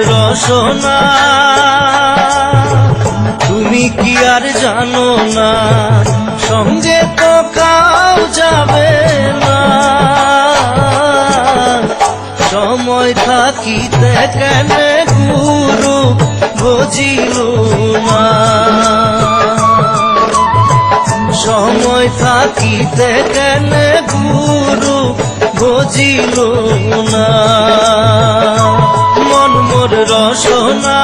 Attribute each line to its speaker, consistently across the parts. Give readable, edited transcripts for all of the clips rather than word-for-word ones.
Speaker 1: রসনা তুমি কি আর জানো না, সঙ্গে তো কাউ যাবে না। সময় থাকিতে কেন গুরু বুঝিল না, সময় থাকিতে কেন গুরু বুঝিল না। মন মোর রসনা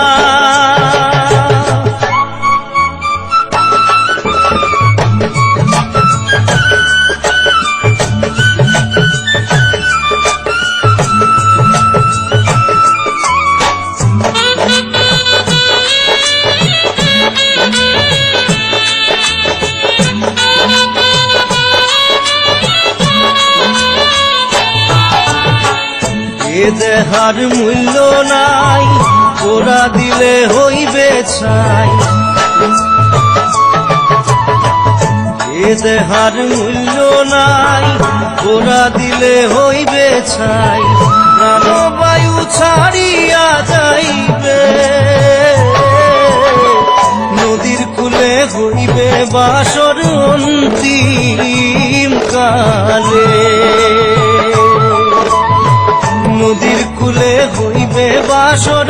Speaker 1: এ দেহার মূল্য নাই, ওরা দিলে হইবে ছাই। এ দেহার মূল্য নাই, ওরা দিলে হইবে ছাই। প্রাণবায়ু ছাড়িয়া যাইবে, নদীর কূলে হইবে বাসর অন্তিম কালে। নদীর কূলে হইবে বাসর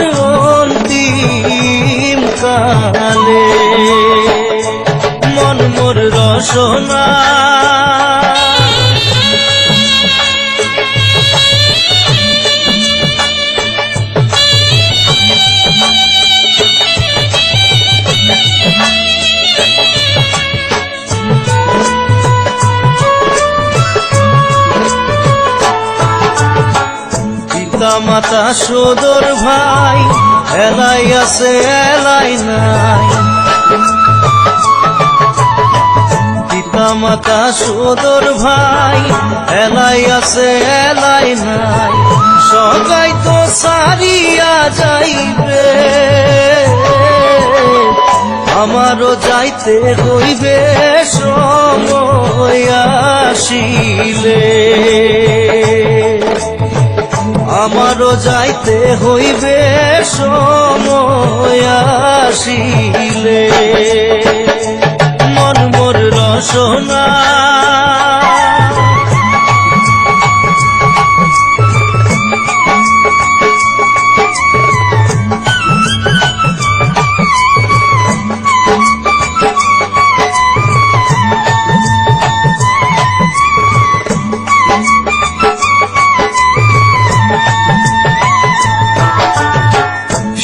Speaker 1: অন্তিম কালে। মন মোর রসনা মাতা সদর ভাই, এলাই আছে এলাই নাই। পিতা মাতা সদর ভাই, এলাই আছে এলাই নাই। সবাই তো সারিয়া যাইবে, আমারও যাইতে হইবে সময় আসিলে। আমারও যাইতে হইবে সময় আসিলে। মন মোর রসনা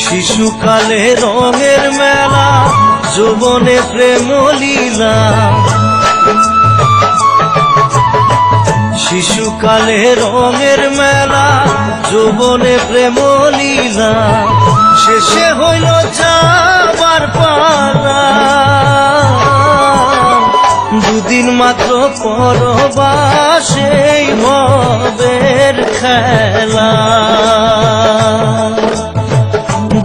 Speaker 1: শিশুকালে রঙের মেলা, যৌবনে প্রেম লীলা। শিশুকালে রঙের মেলা, যৌবনে প্রেম লীলা। শেষে হইল যাবার পালা, দুদিন মাত্র পরবাসেই ভবের খেলা।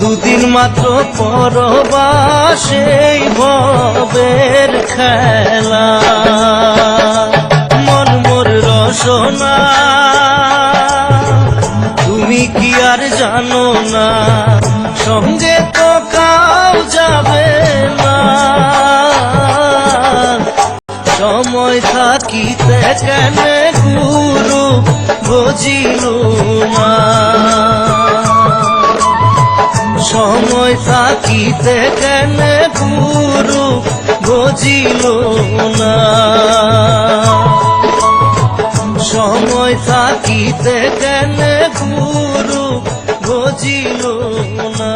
Speaker 1: দুদিন মাত্র পরবাসেই ভবের খেলা। মন মোর রসনা তুমি কি আর জানো না, সঙ্গে তো কাউ যাবে না। সময় থাকিতে কেন গুরু বুঝিল না, সময় থাকিতে কেন গুরু বুঝিল না। সময় থাকিতে কেন গুরু বুঝিল না।